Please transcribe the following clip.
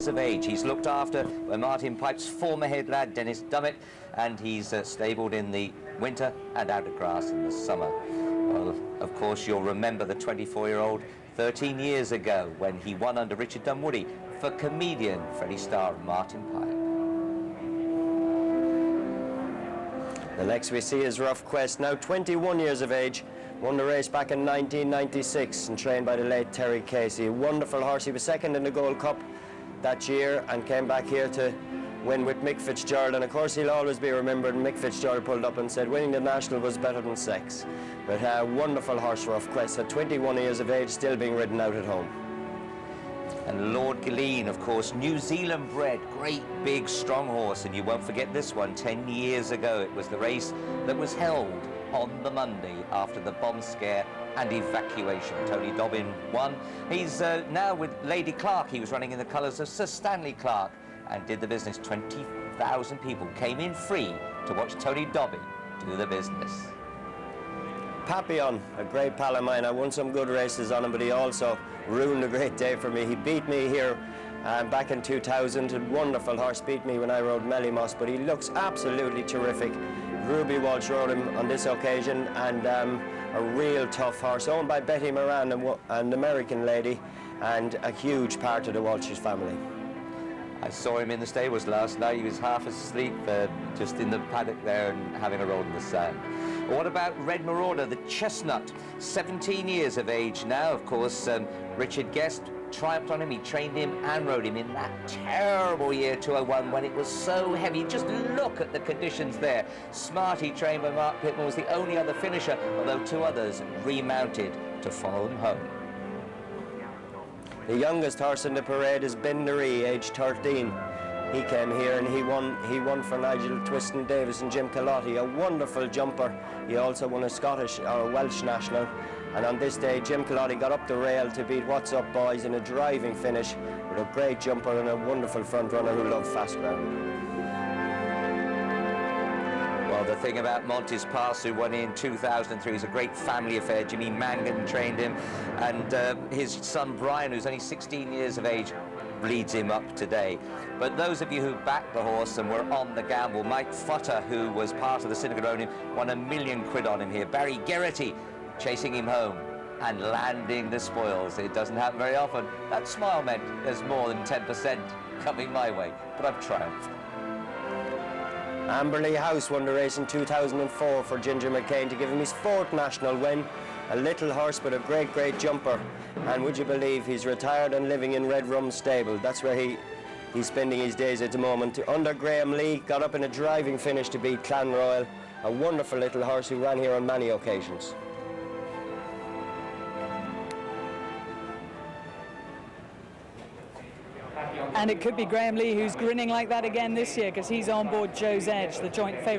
Of age. He's looked after by Martin Pipe's former head lad Dennis Dummett, and he's stabled in the winter and out of grass in the summer. Well, of course, you'll remember the 24-year-old 13 years ago when he won under Richard Dunwoody for comedian Freddie Starr and Martin Pipe. The next we see is Rough Quest, now 21 years of age. Won the race back in 1996 and trained by the late Terry Casey. A wonderful horse. He was second in the Gold Cup that year and came back here to win with Mick Fitzgerald, and of course he'll always be remembered. Mick Fitzgerald pulled up and said winning the National was better than sex. But a wonderful horse, Rough Quest, at 21 years of age, still being ridden out at home. And Lord Gilleen, of course, New Zealand bred, great big strong horse, and you won't forget this one. 10 years ago it was the race that was held on the Monday after the bomb scare and evacuation. Tony Dobbin won. He's now with Lady Clark. He was running in the colours of Sir Stanley Clark and did the business. 20,000 people came in free to watch Tony Dobbin do the business. Papillon, a great pal of mine. I won some good races on him, but he also ruined a great day for me. He beat me here back in 2000. A wonderful horse, beat me when I rode Melimoss, but he looks absolutely terrific. Ruby Walsh rode him on this occasion, and a real tough horse, owned by Betty Moran, an American lady, and a huge part of the Walsh's family. I saw him in the stables last night. He was half asleep, just in the paddock there and having a roll in the sand. What about Red Marauder, the chestnut? 17 years of age now, of course. Richard Guest triumphed on him. He trained him and rode him in that terrible year 2001 when it was so heavy. Just look at the conditions there. Smarty, trained by Mark Pitman, was the only other finisher, although two others remounted to follow him home. The youngest horse in the parade is Binderee, aged 13. He came here and he won for Nigel Twiston Davis and Jim Calotti, a wonderful jumper. He also won a Scottish or a Welsh national. And on this day, Jim Calotti got up the rail to beat What's Up Boys in a driving finish with a great jumper and a wonderful front runner who loved fast ground. Well, the thing about Montes Pass, who won in 2003, is a great family affair. Jimmy Mangan trained him, and his son Brian, who's only 16 years of age, leads him up today. But those of you who backed the horse and were on the gamble, Mike Futter, who was part of the syndicate owning him, won £1 million on him here. Barry Geraghty chasing him home and landing the spoils. It doesn't happen very often. That smile meant there's more than 10% coming my way, but I've triumphed. Amberley House won the race in 2004 for Ginger McCain to give him his 4th national win. A little horse but a great, great jumper. And would you believe he's retired and living in Red Rum Stable. That's where he's spending his days at the moment. Under Graham Lee, got up in a driving finish to beat Clan Royal. A wonderful little horse who ran here on many occasions. And it could be Graham Lee who's grinning like that again this year, because he's on board Joe's Edge, the joint favourite.